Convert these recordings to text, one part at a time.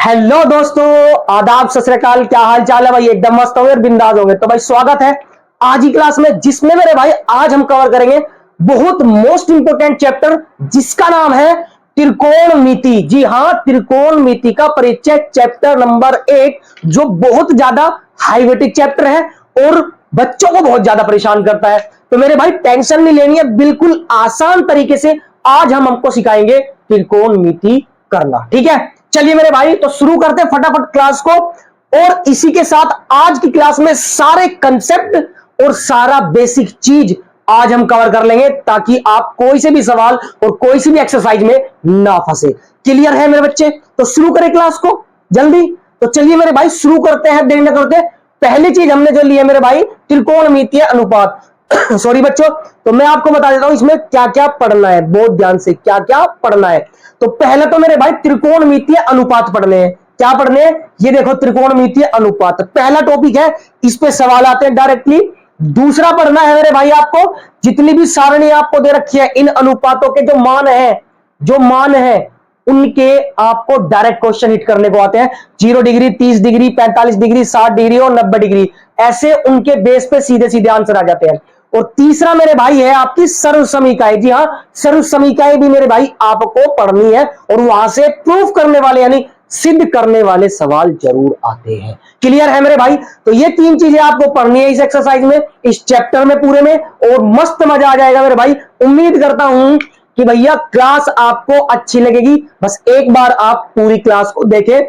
Hello दोस्तों, आदाब, सत श्री अकाल। क्या हाल चाल है भाई? एकदम मस्त होंगे और बिंदास होंगे। तो भाई स्वागत है आज की क्लास में, जिसमें मेरे भाई आज हम कवर करेंगे बहुत मोस्ट इंपोर्टेंट चैप्टर, जिसका नाम है त्रिकोणमिति। जी हाँ, त्रिकोणमिति का परिचय, चैप्टर नंबर 1, जो बहुत ज्यादा हाईवेटिक चैप्टर है और बच्चों को बहुत ज्यादा परेशान करता है। तो मेरे भाई टेंशन नहीं लेनी है, बिल्कुल आसान तरीके से आज हम हमको सिखाएंगे त्रिकोणमिति करना। ठीक है, चलिए मेरे भाई, तो शुरू करते हैं फटाफट क्लास को। और इसी के साथ आज की क्लास में सारे कंसेप्ट और सारा बेसिक चीज आज हम कवर कर लेंगे, ताकि आप कोई से भी सवाल और कोई सी भी एक्सरसाइज में ना फंसे। क्लियर है मेरे बच्चे? तो शुरू करें क्लास को जल्दी। तो चलिए मेरे भाई शुरू करते हैं, देर न करते। पहली चीज हमने जो ली है मेरे भाई, त्रिकोणमितीय अनुपात। सॉरी बच्चों, तो मैं आपको बता देता हूं इसमें क्या क्या पढ़ना है, बहुत ध्यान से क्या क्या पढ़ना है। तो पहले तो मेरे भाई त्रिकोणमितीय अनुपात पढ़ने हैं। क्या पढ़ने हैं? ये देखो, त्रिकोणमितीय अनुपात पहला टॉपिक है, इस पे सवाल आते हैं डायरेक्टली। दूसरा पढ़ना है मेरे भाई आपको, जितनी भी सारणी आपको दे रखी है, इन अनुपातों के जो मान है उनके आपको डायरेक्ट क्वेश्चन हिट करने को आते हैं। 0 डिग्री, 30 डिग्री, 45 डिग्री, 60 डिग्री और 90 डिग्री, ऐसे उनके बेस पे सीधे सीधे आंसर आ जाते हैं। और तीसरा मेरे भाई है आपकी सर्व समीकाएं। जी हाँ, सर्व समीकाएं भी मेरे भाई आपको पढ़नी है, और वहां से प्रूफ करने वाले यानी सिद्ध करने वाले सवाल जरूर आते हैं। क्लियर है मेरे भाई? तो ये 3 चीजें आपको पढ़नी है इस एक्सरसाइज में, इस चैप्टर में पूरे में, और मस्त मजा आ जाएगा मेरे भाई। उम्मीद करता हूं कि भैया क्लास आपको अच्छी लगेगी। बस एक बार आप पूरी क्लास को देखें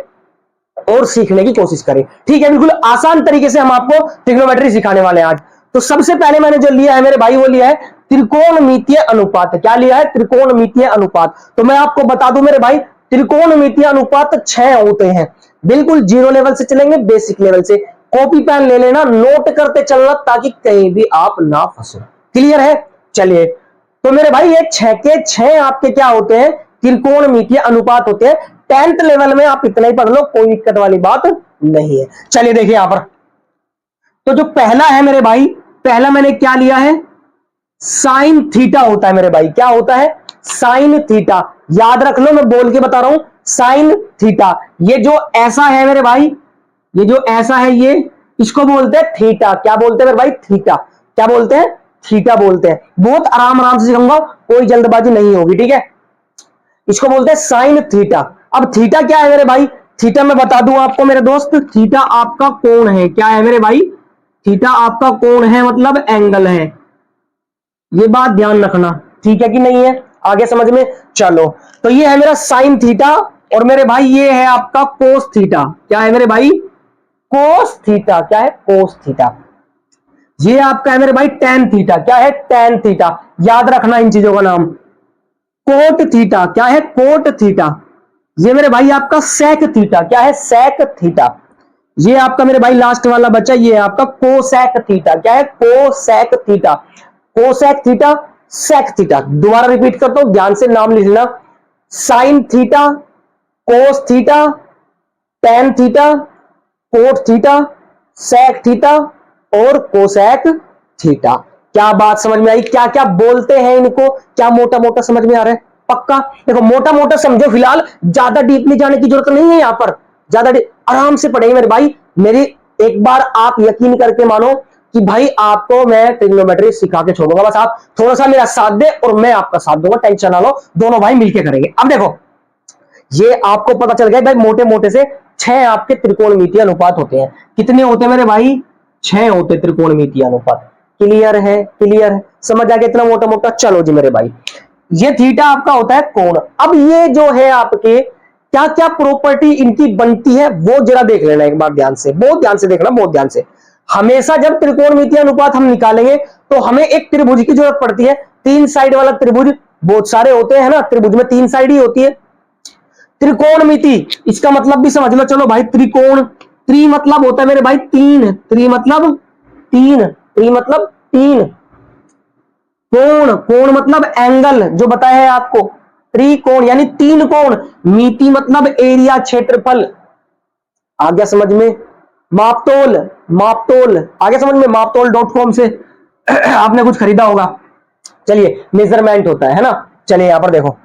और सीखने की कोशिश करें। ठीक है, बिल्कुल आसान तरीके से हम आपको ट्रिग्नोमेट्री सिखाने वाले हैं आज। तो सबसे पहले मैंने जो लिया है मेरे भाई, वो लिया है त्रिकोणमितीय अनुपात। क्या लिया है? त्रिकोणमितीय अनुपात। तो मैं आपको बता दूं मेरे भाई, त्रिकोणमितीय अनुपात 6 होते हैं। बिल्कुल 0 लेवल से चलेंगे, बेसिक लेवल से। कॉपी पेन ले लेना, नोट करते चलना, ताकि कहीं भी आप ना फंसो। क्लियर है? चलिए, तो मेरे भाई ये 6 के 6 आपके क्या होते हैं? त्रिकोणमितीय अनुपात होते हैं। 10th लेवल में आप इतना ही पढ़ लो, कोई दिक्कत वाली बात नहीं है। चलिए देखिए यहां पर, तो जो पहला है मेरे भाई, पहला मैंने क्या लिया है? साइन थीटा होता है मेरे भाई। क्या होता है? Sine theta. याद रख लो, मैं बोल के बता रहा हूं, साइन थीटा। ये जो ऐसा है मेरे भाई, ये जो ऐसा है, ये इसको बोलते हैं थीटा। क्या बोलते हैं मेरे भाई? थीटा। क्या बोलते हैं? थीटा बोलते हैं। बहुत आराम आराम से सिखाऊंगा, कोई जल्दबाजी नहीं होगी। ठीक है, इसको बोलते हैं साइन थीटा। अब थीटा क्या है मेरे भाई? थीटा मैं बता दूं आपको मेरे दोस्त, थीटा आपका कोण है। क्या है मेरे भाई? थीटा आपका कोण है, मतलब एंगल है। ये बात ध्यान रखना, ठीक है कि नहीं है? आगे समझ में चलो। तो ये है मेरा साइन थीटा, और मेरे भाई ये है आपका कोस थीटा। क्या है मेरे भाई? Cos theta. क्या है? Cos theta. ये आपका है मेरे भाई टैन थीटा। क्या है? Tan theta. याद रखना इन चीजों का नाम। Cot theta. क्या है? Cot theta. ये मेरे भाई आपका सेक थीटा। क्या है? Sec theta. ये आपका मेरे भाई लास्ट वाला बचा, ये है आपका कोसेक थीटा। क्या है? Cosec theta. Cosec theta, sec theta. दोबारा रिपीट करता हूं, ध्यान से नाम लिख लेना। Sine theta, cos theta, tan theta, cot theta, sec theta और कोसेक थीटा। क्या बात समझ में आई? क्या क्या बोलते हैं इनको? क्या मोटा मोटा समझ में आ रहा है? पक्का? देखो, मोटा मोटा समझो फिलहाल, ज्यादा डीपली जाने की जरूरत नहीं है यहां पर। ज्यादा आराम से पढ़ेंगे मेरे भाई। मेरी एक बार आप यकीन करके मानो कि भाई आपको मैं ट्रिग्नोमेट्री सिखा के छोड़ूंगा। बस आप थोड़ा सा मेरा साथ दे और मैं आपका साथ दूंगा, टेंशन ना लो, दोनों भाई मिलके करेंगे। अब देखो, ये आपको पता चल गया भाई, मोटे मोटे से 6 आपके त्रिकोणमितीय अनुपात होते हैं। कितने होते हैं मेरे भाई? 6 होते त्रिकोणमितीय अनुपात। क्लियर है? क्लियर है? समझ आ गया इतना मोटा मोटा? चलो जी मेरे भाई, ये थीटा आपका होता है कोण। अब ये जो है आपके क्या क्या प्रॉपर्टी इनकी बनती है, वो जरा देख लेना एक बार ध्यान से, बहुत ध्यान से देखना, बहुत ध्यान से। हमेशा जब त्रिकोणमितीय अनुपात हम निकालेंगे तो हमें एक त्रिभुज की जरूरत पड़ती है। 3 साइड वाला त्रिभुज बहुत सारे होते हैं ना, त्रिभुज में 3 साइड ही होती है। त्रिकोणमिति, इसका मतलब भी समझ लो। चलो भाई, त्रिकोण, त्रि मतलब होता है मेरे भाई 3, त्रि मतलब 3, त्रि मतलब 3। कोण, कोण मतलब एंगल, जो बताया है आपको, त्रिकोण यानी 3 कोण। मिति मतलब एरिया, क्षेत्रफल। आ गया समझ में? मापतोल, मापतोल आ गया समझ में? मापतोल.com से आपने कुछ खरीदा होगा। चलिए, मेजरमेंट होता है ना। चलिए यहां पर देखो,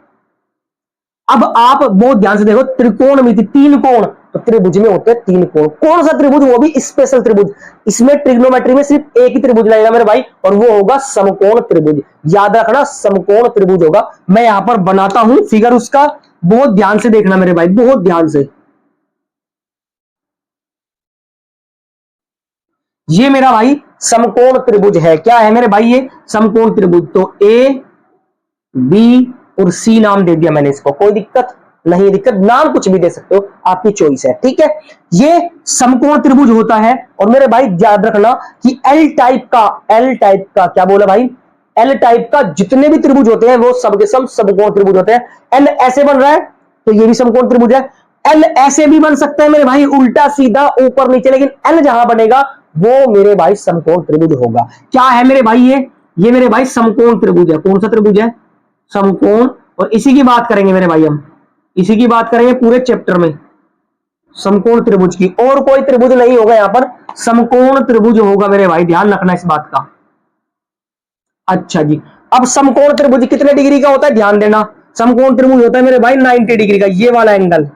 अब आप बहुत ध्यान से देखो, त्रिकोणमिति 3 कोण, तो त्रिभुज में होते हैं 3 कोण। कौन सा त्रिभुज? वो भी स्पेशल त्रिभुज। इसमें ट्रिग्नोमेट्री में सिर्फ एक ही त्रिभुज लगेगा मेरे भाई, और वो होगा समकोण त्रिभुज। याद रखना, समकोण त्रिभुज होगा। मैं यहां पर बनाता हूं फिगर उसका, बहुत ध्यान से देखना मेरे भाई, बहुत ध्यान से। ये मेरा भाई समकोण त्रिभुज है। क्या है मेरे भाई? ये समकोण त्रिभुज। तो ए बी और सी नाम दे दिया मैंने इसको, कोई दिक्कत नहीं, दिक्कत नाम कुछ भी दे सकते हो, आपकी चॉइस है, ठीक है। ये समकोण त्रिभुज होता है। और मेरे भाई याद रखना कि एल टाइप का क्या बोला भाई? एल टाइप का जितने भी त्रिभुज होते हैं वो सबके सब समकोण त्रिभुज होते हैं। एल ऐसे बन रहा है तो ये भी समकोण त्रिभुज है। एल ऐसे भी बन सकता है मेरे भाई, उल्टा सीधा ऊपर नीचे, लेकिन एल जहां बनेगा वो मेरे भाई समकोण त्रिभुज होगा। क्या है मेरे भाई? ये मेरे भाई समकोण त्रिभुज है। कौन सा त्रिभुज है? समकोण। और इसी की बात करेंगे मेरे भाई, हम इसी की बात करेंगे पूरे चैप्टर में, समकोण त्रिभुज की। और कोई त्रिभुज नहीं होगा यहां पर, समकोण त्रिभुज होगा मेरे भाई, ध्यान रखना इस बात का। अच्छा जी, अब समकोण त्रिभुज कितने डिग्री का होता है? ध्यान देना, समकोण त्रिभुज होता है मेरे भाई 90 डिग्री का। ये वाला एंगल,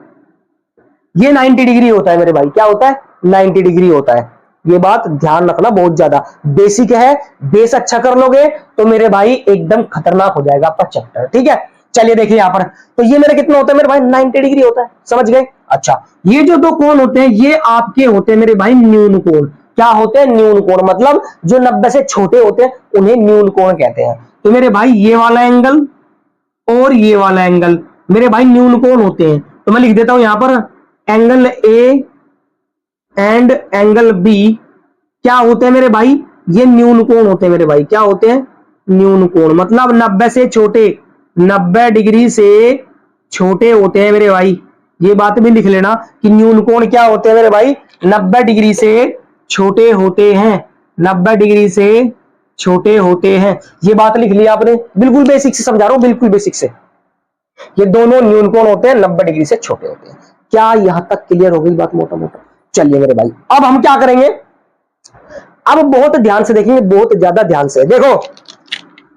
ये 90 डिग्री होता है मेरे भाई। क्या होता है? 90 डिग्री होता है। ये बात ध्यान रखना, बहुत ज्यादा बेसिक है। बेस अच्छा कर लोगे तो मेरे भाई एकदम खतरनाक हो जाएगा आपका चैप्टर, ठीक है। चलिए देखिए यहां पर, तो ये मेरा कितना होता है मेरे भाई? 90 डिग्री होता है, समझ गए। अच्छा, ये जो दो कोण होते हैं ये आपके होते हैं मेरे भाई न्यून कोण। क्या होते हैं? न्यून कोण। मतलब जो 90 से छोटे होते हैं उन्हें न्यून कोण कहते हैं। तो मेरे भाई ये वाला एंगल और ये वाला एंगल मेरे भाई न्यून कोण होते हैं। तो मैं लिख देता हूं यहां पर, angle A and angle B क्या होते हैं मेरे भाई? ये न्यून कोण होते हैं मेरे भाई। क्या होते हैं? न्यून कोण। मतलब 90 से छोटे, 90 डिग्री से छोटे होते हैं मेरे भाई। ये बात भी लिख लेना कि न्यून कोण क्या होते हैं मेरे भाई? 90 डिग्री से छोटे होते हैं, 90 डिग्री से छोटे होते हैं। ये बात लिख लिया आपने, बिल्कुल बेसिक से समझा रहा हूं, बिल्कुल बेसिक से। ये दोनों न्यून कोण होते हैं, 90 डिग्री से छोटे होते हैं। क्या यहां तक क्लियर हो गई बात मोटा मोटा? चलिए मेरे भाई, अब हम क्या करेंगे? अब बहुत ध्यान से देखेंगे, बहुत ज्यादा ध्यान से देखो।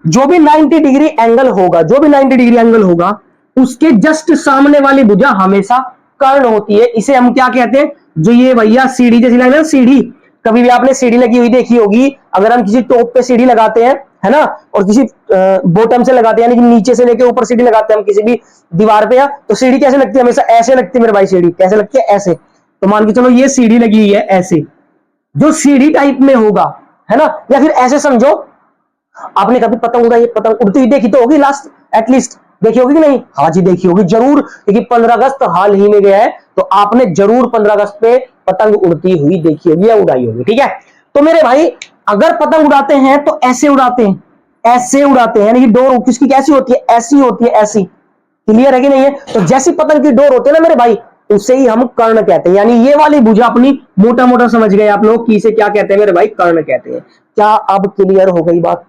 जो भी 90 डिग्री एंगल होगा, जो भी 90 डिग्री एंगल होगा, उसके जस्ट सामने वाली भुजा हमेशा कर्ण होती है। इसे हम क्या कहते हैं? जो ये भैया सीढ़ी जैसी लग रही है, सीढ़ी, कभी भी आपने सीढ़ी लगी हुई देखी होगी। अगर हम किसी टॉप पे सीढ़ी लगाते हैं, है ना, और किसी बॉटम से लगाते हैं, यानी कि नीचे से लेके ऊपर सीढ़ी लगाते हैं हम किसी भी दीवार पे, या तो सीढ़ी कैसे लगती है? हमेशा ऐसे लगती है मेरे भाई। सीढ़ी कैसे लगती है? ऐसे। तो मान के चलो ये सीढ़ी लगी हुई है ऐसे, जो सीढ़ी टाइप में होगा, है ना। या फिर ऐसे समझो, आपने कभी पतंग उड़ाई, पतंग उड़ती हुई देखी तो होगी, लास्ट एटलीस्ट देखी होगी कि नहीं? हाँ जी देखी होगी जरूर, क्योंकि 15 अगस्त हाल ही में गया है, तो आपने जरूर 15 अगस्त पे पतंग उड़ती हुई देखी होगी या उड़ाई होगी, ठीक है। तो मेरे भाई अगर पतंग उड़ाते हैं तो ऐसे उड़ाते हैं, ऐसे उड़ाते हैं, यानी कि डोर किसकी कैसी होती है? ऐसी होती है, ऐसी। क्लियर है कि नहीं है? तो जैसी पतंग की डोर होती है ना मेरे भाई, उसे ही हम कर्ण कहते हैं। यानी ये वाली भुजा अपनी मोटा मोटा समझ गए आप लोग कि इसे क्या कहते हैं मेरे भाई? कर्ण कहते हैं। क्या अब क्लियर हो गई बात?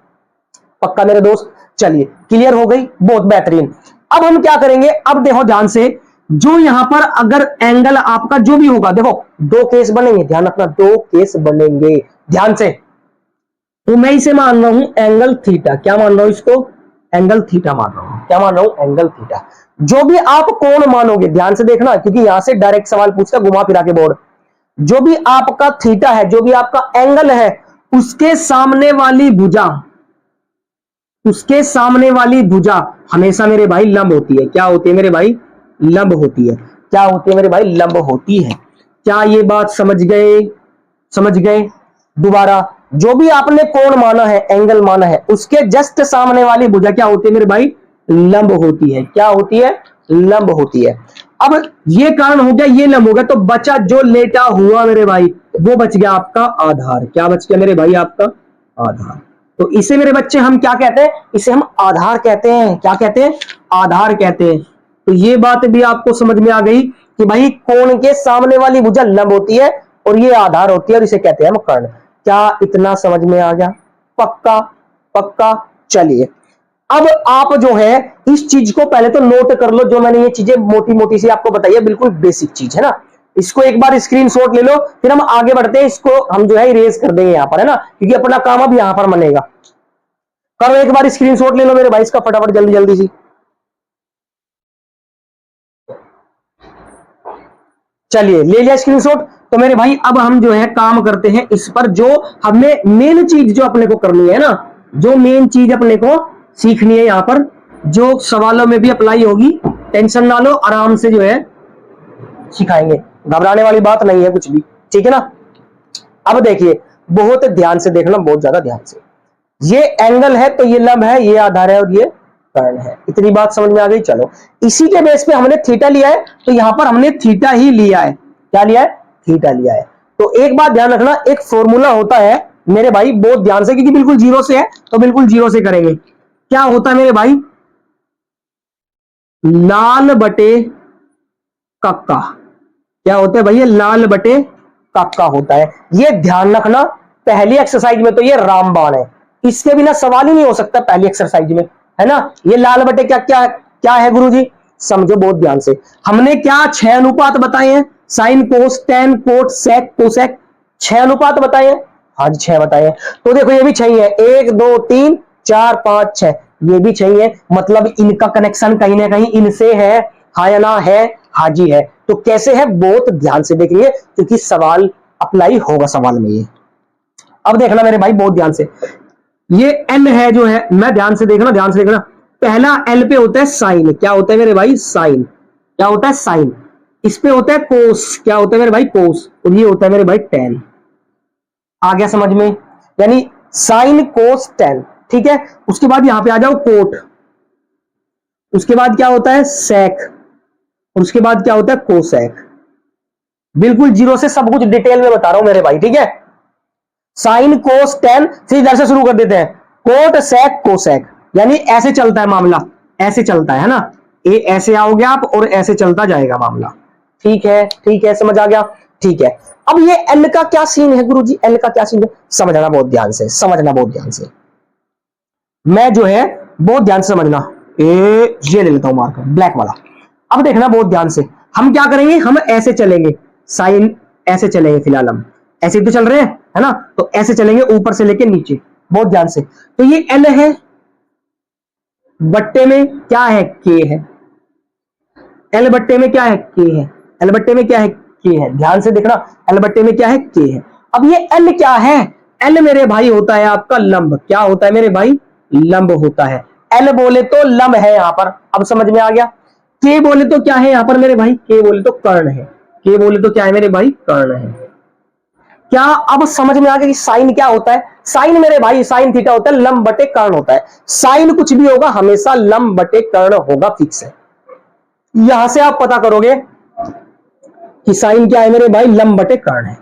पक्का मेरे दोस्त? चलिए क्लियर हो गई, बहुत बेहतरीन। अब हम क्या करेंगे? अब देखो ध्यान से, जो यहां पर अगर एंगल आपका जो भी होगा, देखो दो केस बनेंगे, ध्यान रखना, दो केस बनेंगे ध्यान से। तो मैं इसे मान रहा हूं एंगल थीटा। क्या मान रहा हूं इसको? एंगल थीटा मान रहा हूं। क्या मान रहा हूं? Angle theta. जो भी आप कोण मानोगे, ध्यान से देखना, क्योंकि यहां से डायरेक्ट सवाल पूछता, घुमा फिरा के बोर्ड। जो भी आपका थीटा है, जो भी आपका एंगल है, उसके सामने वाली भुजा, उसके सामने वाली भुजा हमेशा मेरे भाई लंब होती है। क्या होती है मेरे भाई? लंब होती है। क्या होती है मेरे भाई? लंब होती है। क्या ये बात समझ गए? समझ गए? दोबारा, जो भी आपने कोण माना है, एंगल माना है, उसके जस्ट सामने वाली भुजा क्या होती है मेरे भाई? लंब होती है। क्या होती है? लंब होती है। अब ये कारण हो गया, ये लंब हो गया, तो बचा जो लेटा हुआ मेरे भाई, वो बच गया आपका आधार। क्या बच गया मेरे भाई? आपका आधार। तो इसे मेरे बच्चे हम क्या कहते हैं? इसे हम आधार कहते हैं। क्या कहते हैं? आधार कहते हैं। तो ये बात भी आपको समझ में आ गई कि भाई कोण के सामने वाली भुजा लंब होती है और ये आधार होती है, और इसे कहते हैं हम कर्ण। क्या इतना समझ में आ गया? पक्का? पक्का। चलिए अब आप जो है इस चीज को पहले तो नोट कर लो, जो मैंने ये चीजें मोटी मोटी सी आपको बताई है, बिल्कुल बेसिक चीज है ना। इसको एक बार स्क्रीनशॉट ले लो, फिर हम आगे बढ़ते हैं। इसको हम जो है इरेज कर देंगे यहां पर, है ना, क्योंकि अपना काम अब यहां पर बनेगा। करो एक बार स्क्रीनशॉट ले लो मेरे भाई इसका, फटाफट जल्दी जल्दी सी। चलिए ले लिया स्क्रीनशॉट। तो मेरे भाई अब हम जो है काम करते हैं इस पर, जो हमें मेन चीज जो अपने को करनी है ना, जो मेन चीज अपने को सीखनी है यहां पर, जो सवालों में भी अप्लाई होगी, टेंशन ना लो, आराम से जो है सिखाएंगे, घबराने वाली बात नहीं है कुछ भी, ठीक है ना। अब देखिए, बहुत ध्यान से देखना, बहुत ज्यादा ध्यान से। ये एंगल है तो ये लंब है, ये आधार है और ये कर्ण है, इतनी बात समझ में आ गई। चलो, इसी के बेस पे हमने थीटा लिया है, तो यहां पर हमने थीटा ही लिया है। क्या लिया है? थीटा लिया है। तो एक बात ध्यान रखना, एक फॉर्मूला होता है मेरे भाई, बहुत ध्यान से, क्योंकि बिल्कुल जीरो से है तो बिल्कुल जीरो से करेंगे। क्या होता है मेरे भाई? लाल बटे कक्का। क्या होता है भैया? लाल बटे कक्का होता है। ये ध्यान रखना, पहली एक्सरसाइज में तो ये रामबाण है, इसके बिना सवाल ही नहीं हो सकता पहली एक्सरसाइज में, है ना। ये लाल बटे क्या क्या क्या है गुरुजी? समझो बहुत ध्यान से। हमने क्या 6 अनुपात बताए हैं? Sign, cos, tan, cot, sec, cosec, 6 अनुपात बताए हैं। हाँ जी, 6 बताए हैं। तो देखो ये भी 6 है, 1 2 3 4 5 6, ये भी 6 है। मतलब इनका कनेक्शन कहीं ना कहीं इनसे है, हाँ या ना है? हाजी है। तो कैसे है, बहुत ध्यान से देखेंगे, क्योंकि सवाल अप्लाई होगा सवाल में ये। अब देखना मेरे भाई बहुत ध्यान से, ये एल है जो है, मैं ध्यान से देखना, ध्यान से देखना। पहला एल पे होता है साइन। क्या होता है मेरे भाई? साइन। क्या होता है? साइन। इस पे होता है कोस। क्या होता है मेरे भाई? कोस। और ये होता है मेरे भाई टेन। आ गया समझ में? यानी साइन, कोस, टेन, ठीक है। उसके बाद यहां पे आ जाओ कोट। उसके बाद क्या होता है? सेक। और उसके बाद क्या होता है? कोसेक। बिल्कुल जीरो से सब कुछ डिटेल में बता रहा हूं मेरे भाई, ठीक है। साइन, कोस, टेन, फिर इधर से शुरू कर देते हैं, कोट, सेक, कोसेक। यानी ऐसे चलता है मामला, ऐसे चलता है ना। ए ऐसे आओगे आप और ऐसे चलता जाएगा मामला। ठीक है, ठीक है, समझ आ गया? ठीक है। अब ये एल का क्या सीन है गुरुजी? एल का क्या सीन है? समझना बहुत ध्यान से, समझना बहुत ध्यान से। मैं जो है बहुत ध्यान से समझना। ये ले लेता हूं मार्कर ब्लैक वाला। अब देखना बहुत ध्यान से, हम क्या करेंगे? हम ऐसे चलेंगे, साइन ऐसे चलेंगे, फिलहाल हम ऐसे तो चल रहे हैं, है ना। तो ऐसे चलेंगे ऊपर से लेके नीचे, बहुत ध्यान से। तो ये एल है, बट्टे में क्या है? के है। एल बट्टे में क्या है? के है। एल बट्टे में क्या है? के है। ध्यान से देखना, एल बट्टे में क्या है? के है। अब ये एल क्या है? एल मेरे भाई होता है आपका लंब। क्या होता है मेरे भाई? लंब होता है। एल बोले तो लंब है यहां पर, अब समझ में आ गया। के बोले तो क्या है यहां पर मेरे भाई? के बोले तो कर्ण है। के बोले तो क्या है मेरे भाई? कर्ण है। क्या अब समझ में आ गया कि साइन क्या होता है? साइन मेरे भाई, साइन थीटा होता है, लंब बटे कर्ण होता है। साइन कुछ भी होगा हमेशा लंब बटे कर्ण होगा, फिक्स है। यहां से आप पता करोगे कि साइन क्या है मेरे भाई? लंब बटे कर्ण है।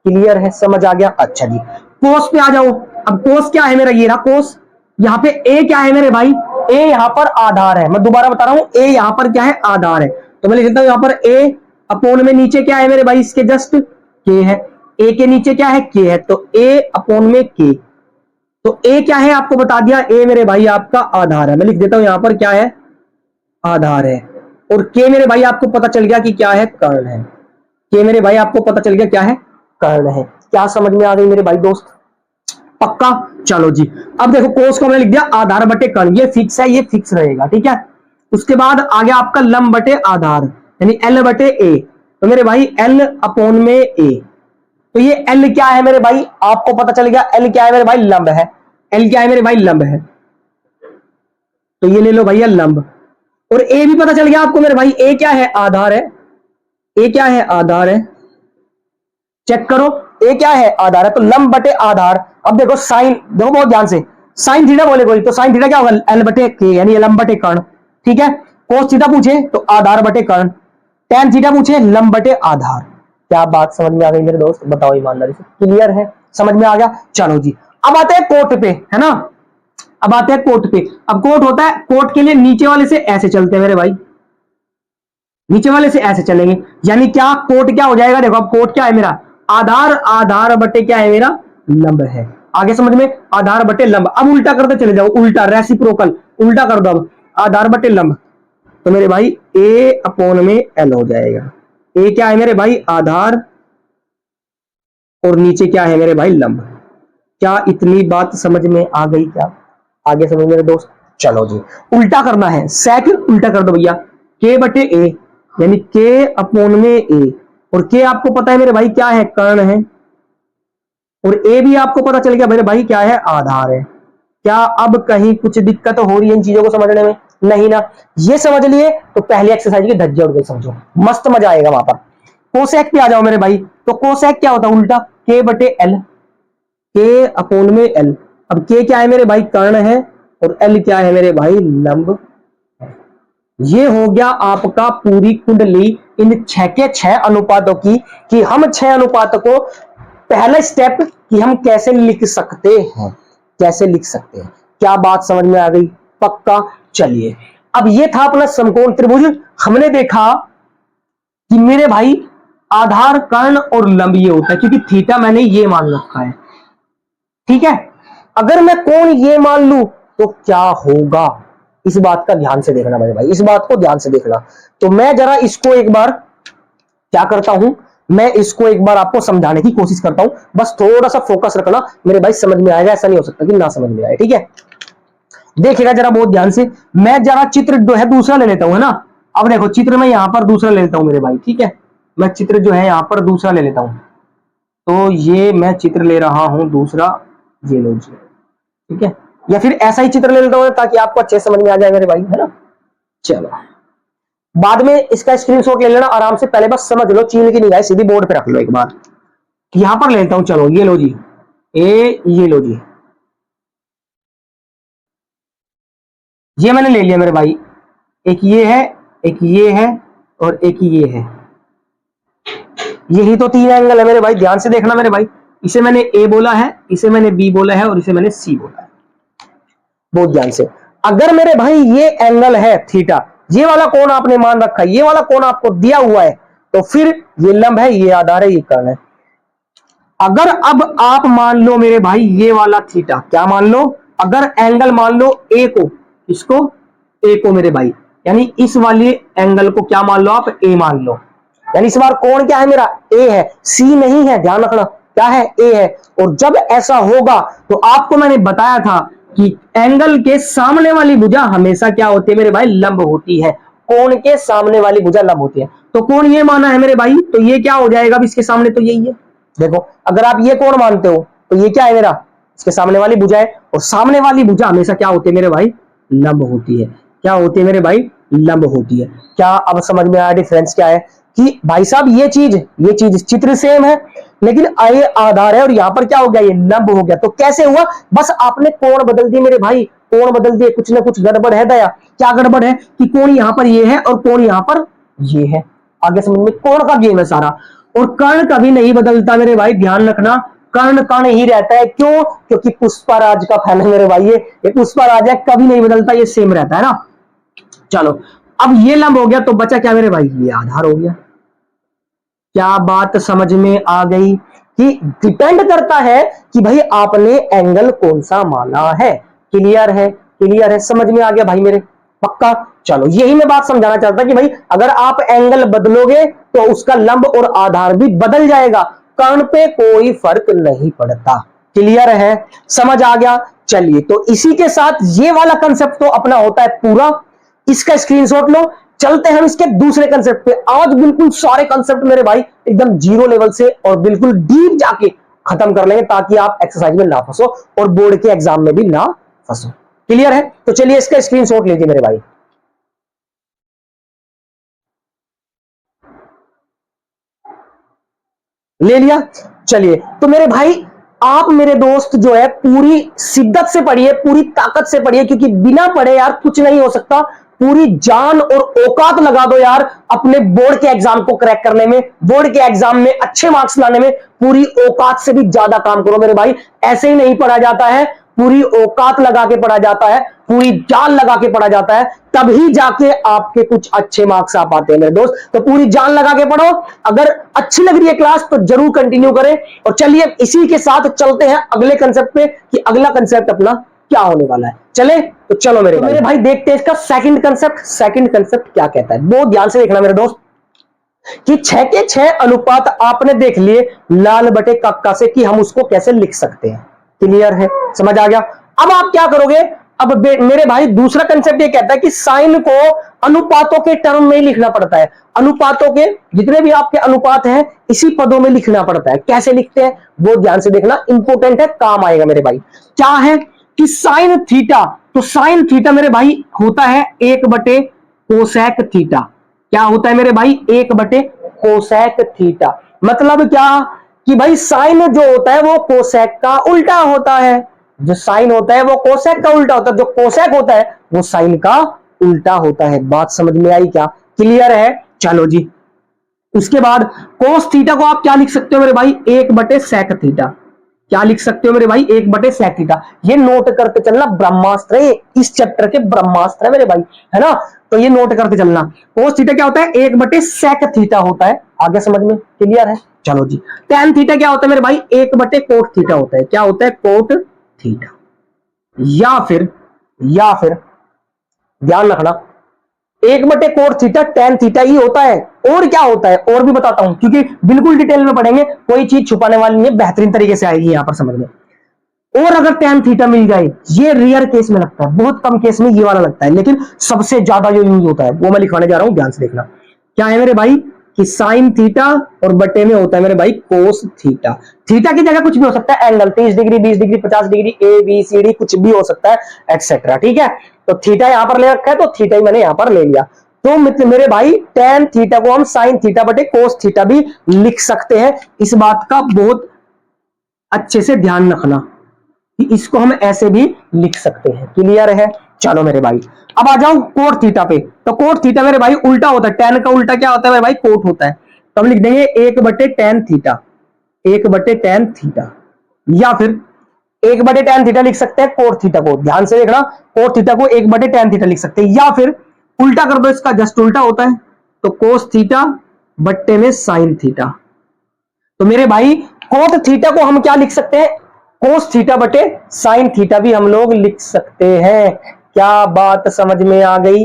क्लियर है? समझ आ गया? अच्छा जी, कोस पे आ जाओ। अब कोस क्या है मेरा? ये रहा कोस। यहाँ पे ए क्या है मेरे भाई? ए यहाँ पर आधार है। मैं दोबारा बता रहा हूं, ए यहाँ पर क्या है? आधार है। तो मैं लिख देता हूं यहाँ पर ए अपोन में नीचे क्या है मेरे भाई? इसके जस्ट के है। ए के नीचे क्या है? के है। तो ए अपोन में के। तो ए क्या है आपको बता दिया, ए मेरे भाई आपका आधार है। मैं लिख देता हूं यहां पर क्या है? आधार है। और के मेरे भाई आपको पता चल गया कि क्या है? कर्ण है। के मेरे भाई आपको पता चल गया क्या है? कर्ण है। क्या समझ में आ गई मेरे भाई दोस्त? पक्का? चलो जी, अब देखो कोस को मैंने लिख दिया आधार बटे कर्ण, ये फिक्स है, ये फिक्स रहेगा, ठीक है। उसके बाद आ गया आपका लंब बटे आधार, यानी एल बटे ए। तो मेरे भाई एल अपोन में ए। तो ये एल क्या है मेरे भाई? आपको पता चल गया एल क्या है मेरे भाई? लंब है। एल क्या है मेरे भाई? लंब है। तो ये ले लो भैया लंब। और ए भी पता चल गया आपको मेरे भाई, ए क्या है? आधार है। ए क्या है? आधार है। चेक करो, ए क्या है? आधार है। तो लंब बटे आधार। अब देखो साइन, देखो बहुत ध्यान से, साइन थीटा बोले कोई तो साइन थीटा क्या होगा? एल बटे के, यानी लंब बटे कर्ण, ठीक है। कोस थीटा पूछे तो आधार बटे कर्ण, टेन थीटा पूछे लंब बटे आधार। क्या बात समझ में आ गई मेरे दोस्त? बताओ ईमानदारी से, क्लियर है? समझ में आ गया? चलो जी, अब आते हैं कोट पे, है ना। अब आते हैं कोट पे। अब कोट होता है, कोट के लिए नीचे वाले से ऐसे चलते हैं मेरे भाई, नीचे वाले से ऐसे चलेंगे, यानी क्या? कोट क्या हो जाएगा? देखो अब कोट क्या है मेरा? आधार, आधार बटे क्या है मेरा? लंब है। आगे समझ में? आधार बटे लंब। अब उल्टा करते चले जाओ, उल्टा रेसिप्रोकल, उल्टा कर दो। अब आधार बटे लंब, तो मेरे भाई ए अपोन में एल हो जाएगा। ए क्या है मेरे भाई? आधार, और नीचे क्या है मेरे भाई? लंब। क्या इतनी बात समझ में आ गई? क्या आगे समझ मेरे दोस्त? चलो जी, उल्टा करना है, सेकंड उल्टा कर दो भैया। के बटे ए, यानी के अपोन में ए। और के आपको पता है मेरे भाई क्या है, कर्ण है, और ए भी आपको पता चल गया मेरे भाई क्या है, आधार है। क्या अब कहीं कुछ दिक्कत हो रही है इन चीजों को समझने में? नहीं ना। ये समझ लिए तो पहली एक्सरसाइज की धज्जे उड़ गई, समझो मस्त मजा आएगा वहां पर। कोसेक पे आ जाओ मेरे भाई। तो कोसेक क्या होता है, उल्टा के बटे एल, के अपोन में एल। अब के क्या है मेरे भाई, कर्ण है, और एल क्या है मेरे भाई, लंब। ये हो गया आपका पूरी कुंडली इन 6 के 6 अनुपातों की, कि हम 6 अनुपातों को पहला स्टेप कि हम कैसे लिख सकते हैं, कैसे लिख सकते हैं। क्या बात समझ में आ गई? पक्का। चलिए अब ये था अपना समकोण त्रिभुज। हमने देखा कि मेरे भाई आधार, कर्ण और लंब ये होता है, क्योंकि थीटा मैंने ये मान रखा है, ठीक है। अगर मैं कोण ये मान लूं तो क्या होगा, इस बात का ध्यान से देखना मेरे भाई, इस बात को ध्यान से देखना। तो मैं जरा इसको एक बार क्या करता हूं, मैं इसको एक बार आपको समझाने की कोशिश करता हूं, बस थोड़ा सा फोकस रखना मेरे भाई, समझ में आएगा, ऐसा नहीं हो सकता कि ना समझ में आए, ठीक है। देखिएगा जरा बहुत ध्यान से, मैं जरा चित्र जो है दूसरा ले लेता हूं, है ना। अब देखो चित्र में यहां पर दूसरा ले लेता हूं मेरे भाई, ठीक है। मैं चित्र जो है यहां पर दूसरा ले लेता हूं, तो ये मैं चित्र ले रहा हूं दूसरा, ये लो जी, ठीक है। या फिर ऐसा ही चित्र ले लेता हूं ताकि आपको अच्छे समझ में आ जाए मेरे भाई, है ना। चलो बाद में इसका स्क्रीनशॉट ले लेना आराम से, पहले बस समझ लो, चील की निगाह सीधी बोर्ड पे रख लो एक बार। यहां पर लेता हूं, चलो ये लो जी, ये लो जी, ये मैंने ले लिया मेरे भाई। एक ये है, एक ये है, और एक ये है। यही तो 3 एंगल है मेरे भाई, ध्यान से देखना मेरे भाई। इसे मैंने ए बोला है, इसे मैंने बी बोला है, और इसे मैंने सी बोला है, बहुत ध्यान से। अगर मेरे भाई ये एंगल है थीटा, ये वाला कोण आपने मान रखा है, ये वाला कोण आपको दिया हुआ है, तो फिर ये लंब है, ये आधार है, ये कर्ण है। अगर अब आप मान लो मेरे भाई ये वाला थीटा, क्या मान लो, अगर एंगल मान लो ए को, इसको ए को मेरे भाई, यानी इस वाले एंगल को क्या मान लो आप, ए मान लो। यानी इस बार कोण क्या है मेरा, ए है, सी नहीं है, ध्यान रखना, क्या है, ए है। और जब ऐसा होगा तो आपको मैंने बताया था कि एंगल के सामने वाली भुजा हमेशा क्या होती है मेरे भाई, लंब होती है। कोण के सामने वाली भुजा लंब होती है। तो कोण ये माना है मेरे भाई, तो ये क्या हो जाएगा, अब इसके सामने तो यही है। देखो अगर आप ये कोण मानते हो तो ये क्या है मेरा, इसके सामने वाली भुजा है, और सामने वाली भुजा हमेशा क्या होती है मेरे भाई, लंब होती है। क्या होती है मेरे भाई, लंब होती है। क्या अब समझ में आया डिफरेंस क्या है, कि भाई साहब ये चीज चित्र सेम है, लेकिन ये आधार है और यहां पर क्या हो गया, ये लंब हो गया। तो कैसे हुआ, बस आपने कोण बदल दिए मेरे भाई, कोण बदल दिए, कुछ ना कुछ गड़बड़ है दया। क्या गड़बड़ है कि कोण यहां पर ये है और कोण यहां पर ये है। आगे समझ में, कोण का गेम है सारा। और कर्ण कभी नहीं बदलता मेरे भाई, ध्यान रखना, कर्ण कर्ण ही रहता है। क्यों, क्योंकि पुष्पराज का फैन है मेरे भाई, ये पुष्पराज है, कभी नहीं बदलता, ये सेम रहता है ना। चलो अब ये लंब हो गया, तो बचा क्या मेरे भाई, ये आधार हो गया। क्या बात समझ में आ गई, कि डिपेंड करता है कि भाई आपने एंगल कौन सा माना है। क्लियर है, क्लियर है, समझ में आ गया भाई मेरे, पक्का। चलो यही मैं बात समझाना चाहता कि भाई अगर आप एंगल बदलोगे तो उसका लंब और आधार भी बदल जाएगा, कर्ण पे कोई फर्क नहीं पड़ता। क्लियर है, समझ आ गया। चलिए तो इसी के साथ ये वाला कंसेप्ट तो अपना होता है पूरा, इसका स्क्रीनशॉट लो। चलते हैं हम इसके दूसरे कंसेप्ट पे। आज बिल्कुल सारे कंसेप्ट मेरे भाई एकदम जीरो लेवल से और बिल्कुल डीप जाके खत्म कर लेंगे, ताकि आप एक्सरसाइज में ना फंसो और बोर्ड के एग्जाम में भी ना फंसो। क्लियर है, तो चलिए इसका स्क्रीनशॉट लीजिए मेरे भाई। ले लिया। चलिए तो मेरे भाई आप मेरे दोस्त जो है पूरी शिद्दत से पढ़िए, पूरी ताकत से पढ़िए, क्योंकि बिना पढ़े यार कुछ नहीं हो सकता। पूरी जान और औकात लगा दो यार अपने बोर्ड के एग्जाम को क्रैक करने में, बोर्ड के एग्जाम में अच्छे मार्क्स लाने में। पूरी औकात से भी ज्यादा काम करो मेरे भाई, ऐसे ही नहीं पढ़ा जाता है, पूरी औकात लगा के पढ़ा जाता है, पूरी जान लगा के पढ़ा जाता है, तभी जाके आपके कुछ अच्छे मार्क्स आ पाते हैं मेरे दोस्त। तो पूरी जान लगा के पढ़ो। अगर अच्छी लग रही है क्लास तो जरूर कंटिन्यू करें। और चलिए इसी के साथ चलते हैं अगले कंसेप्ट पे, कि अगला कंसेप्ट अपना क्या होने वाला है। चले तो चलो मेरे भाई देखते हैं इसका सेकंड कंसेप्ट। सेकंड कंसेप्ट क्या कहता है, बहुत ध्यान से देखना मेरे दोस्त, कि 6 के 6 अनुपात आपने देख लिए लाल बटे कक्का से, कि हम उसको कैसे लिख सकते हैं। क्लियर है, समझ आ गया। अब आप क्या करोगे, अब मेरे भाई दूसरा कंसेप्ट ये कहता है कि साइन को अनुपातों के टर्म में लिखना पड़ता है। अनुपातों के जितने भी आपके अनुपात हैं इसी पदों में लिखना पड़ता है। कैसे लिखते हैं वो ध्यान से देखना, इंपॉर्टेंट है, काम आएगा मेरे भाई। क्या है कि साइन थीटा, तो साइन थीटा मेरे भाई होता है 1 बटे कोसेक थीटा। क्या होता है मेरे भाई? 1 बटे कोसेक थीटा। मतलब क्या कि भाई साइन जो होता है वो कोसेक का उल्टा होता है। जो साइन होता है वो कोसेक का उल्टा होता है, जो कोसेक होता है वो साइन का उल्टा होता है। बात समझ में आई क्या? क्लियर है? चलो जी। उसके बाद कोस थीटा को आप क्या लिख सकते हो मेरे भाई? 1 बटे सेक थीटा। क्या लिख सकते हो मेरे भाई? 1 बटे सेक थीटा। ये नोट करके चलना, ब्रह्मास्त्र है, इस चैप्टर के ब्रह्मास्त्र है मेरे भाई, है ना? तो ये नोट करके चलना। कोस थीटा क्या होता है? 1 बटे सेक थीटा होता है। आगे समझ में क्लियर है? चलो जी। टेन थीटा क्या होता है मेरे भाई? 1 बटे कोट थीटा होता है। क्या होता है? Cot theta. या फिर ध्यान रखना, 1 बटे कोट थीटा टेन थीटा ही होता है। और क्या होता है और भी बताता हूं, क्योंकि बिल्कुल डिटेल में पढ़ेंगे, कोई चीज छुपाने वाली नहीं है, बेहतरीन तरीके से आएगी यहां पर समझ में। और अगर टेन थीटा मिल जाए, ये रेयर केस में लगता है, बहुत कम केस में ये वाला लगता है, लेकिन सबसे ज्यादा जो यूज होता है वो मैं लिखवाने जा रहा हूं, ध्यान से देखना। क्या है मेरे भाई? कि साइन थीटा और बटे में होता है मेरे भाई कोस थीटा। थीटा की जगह कुछ भी हो सकता है, angle 30 degree, 20 degree, 50 degree, A B C D कुछ भी हो सकता है, एक्सेट्रा। ठीक है, तो थीटा यहां पर ले रखा है, तो थीटा ही मैंने यहां पर ले लिया। तो मेरे भाई टेन थीटा को हम साइन थीटा बटे कोस थीटा भी लिख सकते हैं। इस बात का बहुत अच्छे से ध्यान रखना कि इसको हम ऐसे भी लिख सकते हैं। क्लियर है? चलो मेरे भाई, अब आ जाओ कोट थीटा पे। तो कोट थीटा मेरे भाई उल्टा होता है, टेन का उल्टा क्या होता है मेरे भाई? कोट होता है। तो हम लिख देंगे 1 बटे टेन थीटा, 1 बटे टेन थीटा। या फिर 1 बटे टेन थीटा लिख सकते हैं कोट थीटा को। ध्यान से देखना, कोट थीटा को 1 बटे टेन थीटा लिख सकते हैं। या फिर उल्टा कर दो, इसका जस्ट उल्टा होता है, तो कोस थीटा बट्टे में साइन थीटा। तो मेरे भाई कोट थीटा को हम क्या लिख सकते हैं? कोस थीटा बटे साइन थीटा भी हम लोग लिख सकते हैं। क्या बात समझ में आ गई?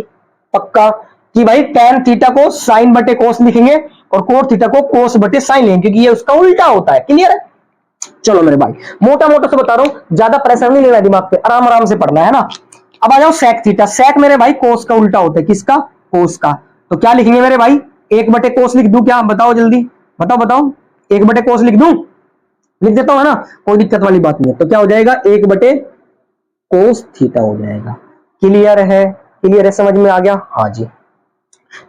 पक्का कि भाई टेन थीटा को साइन बटे कोस लिखेंगे और कोट थीटा को कोस बटे साइन लेंगे, क्योंकि ये उसका उल्टा होता है। क्लियर है? चलो मेरे भाई, मोटा मोटा से बता रहा हूं, ज्यादा प्रेशर नहीं लेना दिमाग पे, आराम आराम से पढ़ना है ना। अब आ जाओ सेक थीटा। सेक मेरे भाई कोस का उल्टा होता है। किसका? कोस का। तो क्या लिखेंगे मेरे भाई? 1 बटे कोस लिख दूं क्या? बताओ जल्दी, बताओ। 1 बटे कोस लिख दूं? लिख देता हूं, है ना? कोई दिक्कत वाली बात नहीं है। तो क्या हो जाएगा? 1 बटे कोस थीटा हो जाएगा। क्लियर है? क्लियर है? समझ में आ गया? हाँ जी।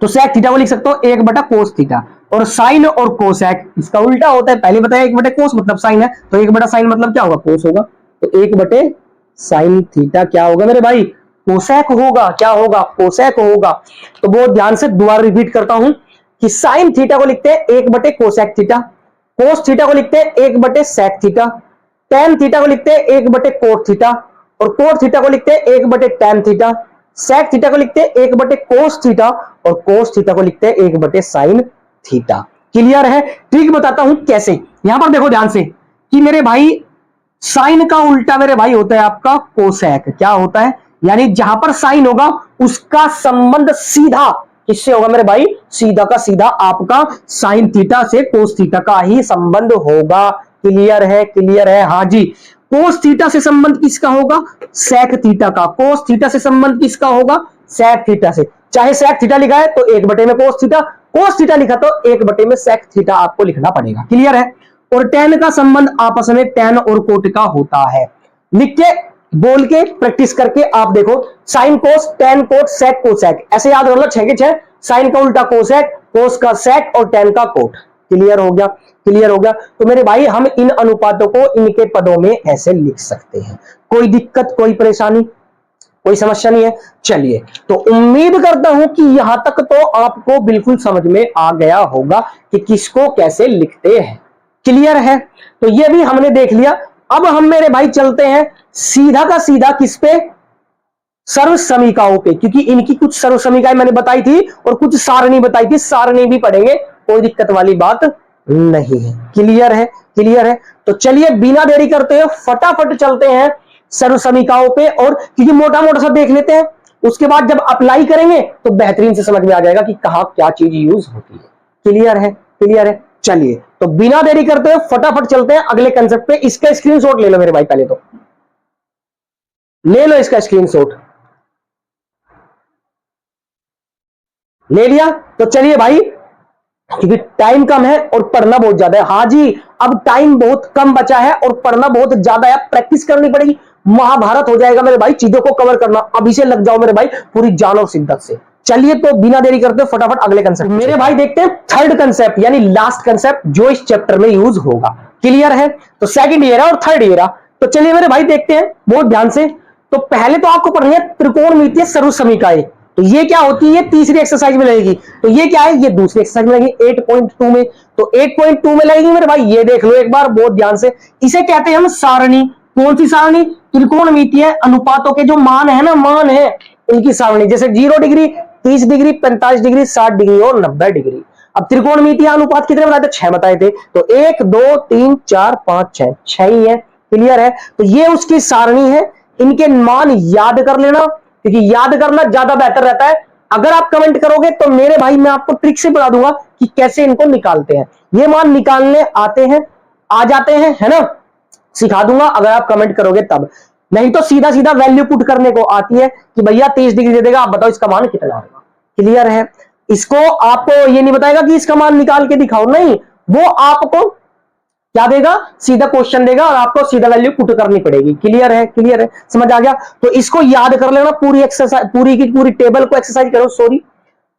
तो सेक थीटा को लिख सकते हो 1 बटा कोस थीटा। और साइन और कोसेक इसका उल्टा होता है, पहले बताया 1 बटे कोस मतलब साइन है, तो 1 बटा साइन मतलब क्या होगा? कोस होगा। तो 1 बटे साइन थीटा क्या होगा मेरे भाई? कोसेक होगा। क्या होगा? कोसेक होगा। तो बहुत ध्यान से दोबारा रिपीट करता हूं कि साइन थीटा को लिखते हैं 1 बटे कोसेक थीटा, कोस थीटा को लिखते हैं 1 बटे सेक थीटा, टेन थीटा को लिखते हैं 1 बटे कोट थीटा, और कोट थीटा को लिखते हैं 1 बटे टेन थीटा, सेक थीटा को लिखते हैं 1 बटे कोस थीटा, और कोस थीटा को लिखते हैं 1 बटे साइन थीटा। क्लियर है? ठीक बताता हूं कैसे। यहां पर देखो ध्यान से कि मेरे भाई साइन का उल्टा मेरे भाई होता है आपका कोसेक। क्या होता है? यानी जहां पर साइन होगा उसका संबंध सीधा किससे होगा मेरे भाई? सीधा का सीधा आपका साइन थीटा से कोस थीटा का ही संबंध होगा। क्लियर है? क्लियर है? हाँ जी। कोस थीटा से संबंध किसका होगा? सेक थीटा का। कोस थीटा से संबंध किसका होगा? सेक थीटा से। चाहे सेक थीटा लिखा है तो 1 बटे में कोस थीटा, कोस थीटा लिखा तो 1 बटे में सेक थीटा आपको लिखना पड़ेगा। क्लियर है? और टेन का संबंध आपस में टेन और कोट का होता है। लिख के बोल के प्रैक्टिस करके आप देखो, sine cos, tan cot, sec cosec, ऐसे याद रख लो 6 के 6। साइन का उल्टा कोसेक, कोस का सेक और टेन का कोट। क्लियर हो गया? क्लियर हो गया? तो मेरे भाई हम इन अनुपातों को इनके पदों में ऐसे लिख सकते हैं। कोई दिक्कत, कोई परेशानी, कोई समस्या नहीं है? चलिए, तो उम्मीद करता हूं कि यहां तक तो आपको बिल्कुल समझ में आ गया होगा कि किसको कैसे लिखते हैं। क्लियर है? तो ये भी हमने देख लिया। अब हम मेरे भाई चलते हैं सीधा का सीधा किस पे? सर्व समीकाओं पे, क्योंकि इनकी कुछ सर्व समीकाएं मैंने बताई थी और कुछ सारणी बताई थी, सारणी भी पढ़ेंगे, कोई दिक्कत वाली बात नहीं है। क्लियर है? क्लियर है? तो चलिए बिना देरी करते हुए फटाफट चलते हैं सर्व समीकाओं पे, और क्योंकि मोटा मोटा सा देख लेते हैं, उसके बाद जब अप्लाई करेंगे तो बेहतरीन से समझ में आ जाएगा कि कहां क्या चीज यूज होती है। क्लियर है? क्लियर है? चलिए, तो बिना देरी करते हुए फटाफट चलते हैं अगले कंसेप्ट पे। इसका स्क्रीनशॉट ले लो मेरे भाई, पहले तो ले लो इसका स्क्रीनशॉट। ले लिया। तो चलिए भाई, क्योंकि टाइम कम है और पढ़ना बहुत ज्यादा है। हाँ जी, अब टाइम बहुत कम बचा है और पढ़ना बहुत ज्यादा है, प्रैक्टिस करनी पड़ेगी। महाभारत हो जाएगा मेरे भाई चीजों को कवर करना। अभी से लग जाओ मेरे भाई पूरी जान और शिद्दत से। चलिए तो बिना देरी करते फटाफट अगले कंसेप्ट मेरे भाई देखते हैं, थर्ड कंसेप्ट यानी लास्ट कंसेप्ट जो इस चैप्टर में यूज होगा। क्लियर है? तो सेकंड ईयर और थर्ड ईयर। तो चलिए मेरे भाई देखते हैं बहुत ध्यान से। तो पहले तो आपको पढ़नी है त्रिकोणमितीय सर्वसमीकाएं। तो ये क्या होती है, तीसरी एक्सरसाइज में लगेगी। तो ये क्या है, ये दूसरी एक्सरसाइज में लगेगी 8.2 में। तो 8.2 में लगेगी मेरे भाई, ये देख लो एक बार बहुत ध्यान से। इसे कहते हैं हम सारणी। कौन सी सारणी? त्रिकोणमितीय अनुपातों के जो मान है ना, मान है इनकी सारणी। जैसे 0 डिग्री, 30 डिग्री, 45 डिग्री, 60 डिग्री और 90 डिग्री। अब त्रिकोणमितीय अनुपात कितने बताए थे? 6 बताए थे। तो 1 2 3 4 5 6, 6 ही है। क्लियर है? तो ये उसकी सारणी है। इनके मान याद कर लेना, क्योंकि याद करना ज्यादा बेहतर रहता है। अगर आप कमेंट करोगे तो मेरे भाई मैं आपको ट्रिक से बता दूंगा कि कैसे इनको निकालते हैं। ये मान निकालने आते हैं, आ जाते हैं, है ना? सिखा दूंगा अगर आप कमेंट करोगे तब। नहीं तो सीधा सीधा वैल्यू पुट करने को आती है कि भैया 30 डिग्री दे देगा, आप बताओ इसका मान कितना होगा। क्लियर है? इसको आपको ये नहीं बताएगा कि इसका मान निकाल के दिखाओ, नहीं, वो आपको क्या देगा, सीधा क्वेश्चन देगा और आपको सीधा वैल्यू पुट करनी पड़ेगी। क्लियर है? क्लियर है? समझ आ गया? तो इसको याद कर लेना, पूरी एक्सरसाइज, पूरी की पूरी टेबल को एक्सरसाइज करो, सॉरी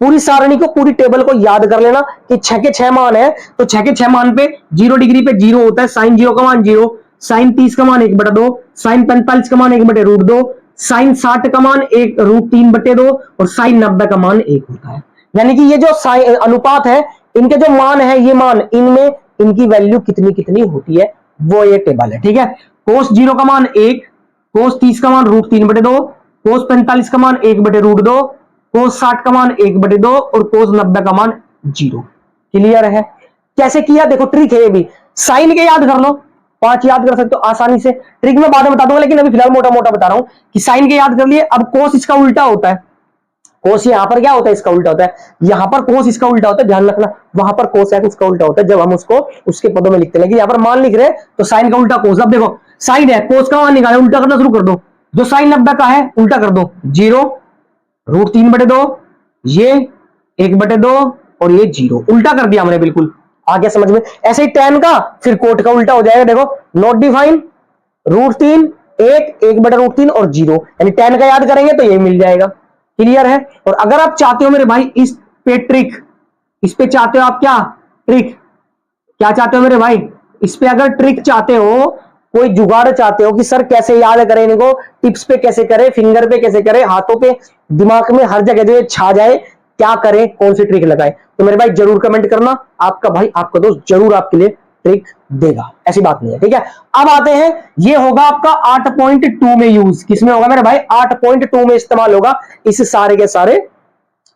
पूरी सारणी को, पूरी टेबल को याद कर लेना कि 6 के 6 मान है। तो 6 के 6 मान पे 0 डिग्री पे 0 होता है, साइन 0 का मान 0, साइन 30 का मान 1/2, साइन 45 का मान 1/√2, साइन 60 का मान 1√3/2 और साइन 90 का मान 1 होता है। यानी कि ये जो अनुपात है, इनके जो मान है, ये मान इनमें इनकी वैल्यू कितनी कितनी होती है, वो ये टेबल है। ठीक है? कोस 0 का मान 1, कोस 30 का मान √3/2, कोस 45 का मान 1/√2, कोस 60 का मान 1/2 और कोस 90 का मान 0। क्लियर है? कैसे किया देखो, ट्रिक है ये भी। साइन के याद कर लो, 5 याद कर सकते हो आसानी से। ट्रिक में बाद में बता दूंगा, लेकिन अभी फिलहाल मोटा मोटा बता रहा हूं कि साइन के याद कर लिए। अब कोस इसका उल्टा होता है। कोस यहां पर क्या होता है, इसका उल्टा होता है। यहां पर कोस इसका उल्टा होता है, ध्यान रखना। वहां पर कोस है उसका उल्टा होता है, जब हम उसको उसके पदों में लिखते हैं। लेकिन यहां पर मान लिख रहे हैं तो साइन का उल्टा कोस। अब देखो साइन है, कोस का मान निकाले, उल्टा करना शुरू कर दो। जो साइन 90 का है उल्टा कर दो, 0 √3/2, ये 1/2 और ये 0। उल्टा कर दिया हमने, बिल्कुल आ गया समझ में। ऐसे ही tan का फिर कोट का उल्टा हो जाएगा। देखो नॉट डिफाइन, √3, 1/√3 और 0, यानी tan का याद करेंगे तो ये मिल जाएगा। क्लियर है? और अगर आप चाहते हो मेरे भाई इस पे ट्रिक, इस पे चाहते हो आप क्या ट्रिक, क्या चाहते हो मेरे भाई, इस पे अगर ट्रिक चाहते हो, कोई जुगाड़ चाहते हो कि सर कैसे याद करें इनको, टिप्स पे कैसे करें, फिंगर पे कैसे करें, हाथों पे, दिमाग में हर जगह जो छा जाए, क्या करें, कौन सी ट्रिक लगाए, तो मेरे भाई जरूर कमेंट करना। आपका भाई, आपका दोस्त जरूर आपके लिए ट्रिक देगा, ऐसी बात नहीं है। ठीक है? अब आते हैं, ये होगा आपका 8.2 में यूज। किसमें होगा मेरे भाई? 8.2 में इस्तेमाल होगा इस सारे के सारे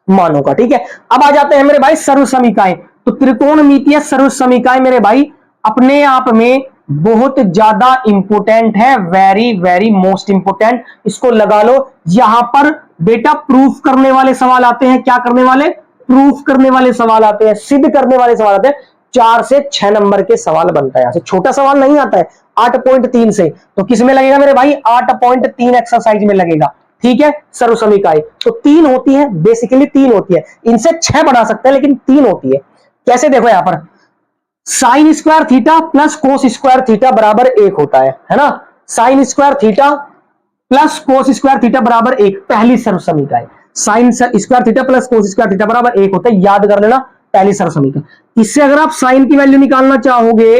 मानों का। ठीक है? अब आ जाते हैं मेरे भाई सर्वसमीकाएं। तो त्रिकोणमितीय सर्वसमीकाएं मेरे भाई अपने आप में बहुत ज्यादा इंपोर्टेंट है, वेरी वेरी मोस्ट इंपोर्टेंट। इसको लगा लो। यहां पर बेटा प्रूफ करने वाले सवाल आते हैं। क्या करने वाले? प्रूफ करने वाले सवाल आते हैं, सिद्ध करने वाले सवाल आते हैं। 4 से 6 नंबर के सवाल बनता है, यहां से छोटा सवाल नहीं आता है। 8.3 से तो किस में लगेगा मेरे भाई? 8.3 एक्सरसाइज में लगेगा। ठीक है? सर्वसमीकाएं तो 3 होती है, बेसिकली 3 होती है। इनसे 6 बना सकते हैं, लेकिन 3 होती है। कैसे? देखो यहां पर sine square theta plus cos square theta बराबर 1 होता है ना? Sine square theta plus cos square theta बराबर 1, पहली सर्वसमीकाएं। Sine square theta plus cos square theta बराबर 1 होता है, याद कर लेना, पहली सर्वसमीकरण। इससे अगर आप साइन की वैल्यू निकालना चाहोगे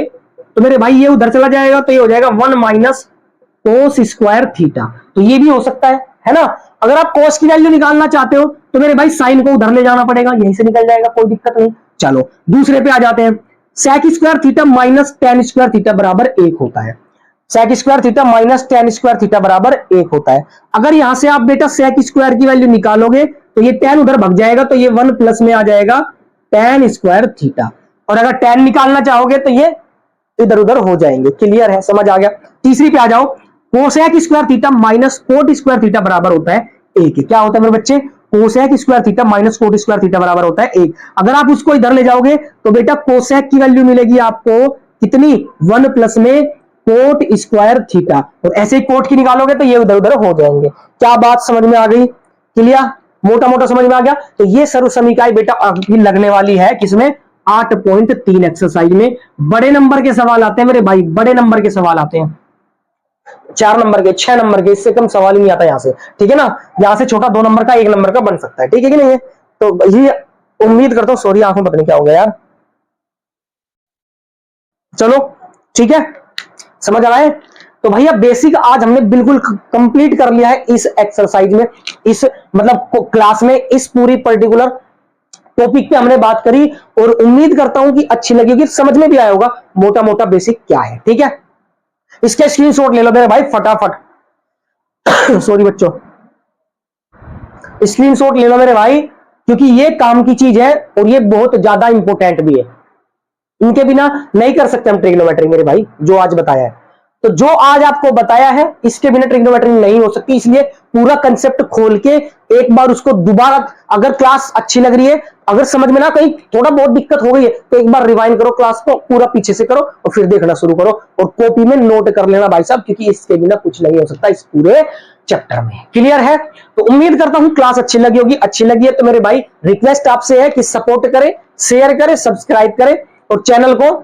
तो मेरे भाई ये उधर चला जाएगा, तो ये हो जाएगा 1 माइनस कोस स्क्वायर थीटा। तो ये भी हो सकता है ना? अगर आप कोस की वैल्यू निकालना चाहते हो तो मेरे भाई साइन को उधर ले जाना पड़ेगा, यहीं से निकल जाएगा, कोई दिक्कत नहीं। चलो दूसरे पे आ जाते हैं। Sec square theta minus tan square theta बराबर 1 होता है। Sec square theta minus tan square theta बराबर 1 होता है। अगर यहां से आप बेटा सेक स्क्वायर की वैल्यू निकालोगे तो ये टेन उधर भाग जाएगा, तो ये 1 प्लस में आ जाएगा टेन स्क्वायर थीटा। और अगर टेन निकालना चाहोगे तो ये इधर उधर हो जाएंगे। क्लियर है? समझ आ गया? तीसरी पे आ जाओ। Cosec square theta minus cot square theta बराबर होता है 1। क्या होता है मेरे बच्चे? Cosec square theta minus cot square theta बराबर होता है 1। अगर आप उसको इधर ले जाओगे तो बेटा कोसेक की वैल्यू मिलेगी आपको कितनी? 1 प्लस में कोट स्क्वायर थीटा। और ऐसे ही कोट की निकालोगे तो ये उधर उधर हो जाएंगे। क्या बात समझ में आ गई? क्लियर? मोटा मोटा समझ में आ गया। तो ये सर्व समीकाएं बेटा आपकी लगने वाली है किसमें, 8.3 एक्सरसाइज में। बड़े नंबर के सवाल आते हैं मेरे भाई, बड़े नंबर के सवाल आते हैं, 4 नंबर के, 6 नंबर के, इससे कम सवाल ही नहीं आता यहां से, ठीक है ना। यहां से छोटा 2 नंबर का, 1 नंबर का बन सकता है, ठीक है कि नहीं है। तो ये उम्मीद करता हूं, सॉरी आंखों पता नहीं क्या हो गया यार, चलो ठीक है, समझ आ रहा है। तो भैया बेसिक आज हमने बिल्कुल कंप्लीट कर लिया है इस एक्सरसाइज में, इस मतलब क्लास में, इस पूरी पर्टिकुलर टॉपिक पे हमने बात करी, और उम्मीद करता हूं कि अच्छी लगी होगी, समझ में भी आया होगा मोटा मोटा बेसिक क्या है, ठीक है। इसके स्क्रीनशॉट ले लो मेरे भाई फटाफट सॉरी बच्चों, स्क्रीनशॉट ले लो मेरे भाई, क्योंकि ये काम की चीज है और ये बहुत ज्यादा इंपॉर्टेंट भी है। इनके बिना नहीं कर सकते हम ट्रिग्नोमेट्री मेरे भाई, जो आज बताया है। तो जो आज आपको बताया है इसके बिना ट्रिग्नोमेट्री नहीं हो सकती, इसलिए पूरा कंसेप्ट खोल के एक बार उसको दोबारा, अगर क्लास अच्छी लग रही है, अगर समझ में ना कहीं थोड़ा बहुत दिक्कत हो गई है, तो एक बार रिवाइंड करो क्लास को, पूरा पीछे से करो और फिर देखना शुरू करो, और कॉपी में नोट कर लेना भाई साहब, क्योंकि इसके बिना कुछ नहीं हो सकता इस पूरे चैप्टर में। क्लियर है। तो उम्मीद करता हूं क्लास अच्छी लगी होगी। अच्छी लगी है तो मेरे भाई रिक्वेस्ट आपसे है कि सपोर्ट करें, शेयर करें, सब्सक्राइब करें, और चैनल को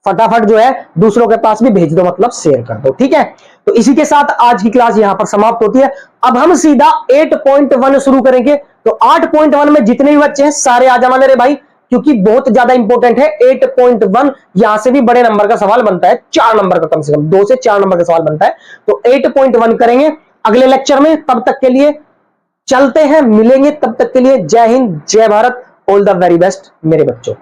फटाफट जो है दूसरों के पास भी भेज दो, मतलब शेयर कर दो, ठीक है। तो इसी के साथ आज की क्लास यहां पर समाप्त होती है। अब हम सीधा 8.1 शुरू करेंगे। तो 8.1 में जितने भी बच्चे हैं सारे आ जाना मेरे भाई, क्योंकि बहुत ज्यादा इंपॉर्टेंट है 8.1। यहां से भी बड़े नंबर का सवाल बनता है, 4 नंबर का, कम से कम 2 से 4 नंबर का सवाल बनता है। तो 8.1 करेंगे अगले लेक्चर में। तब तक के लिए चलते हैं, मिलेंगे, तब तक के लिए जय हिंद, जय Bharat, all the very best मेरे बच्चों।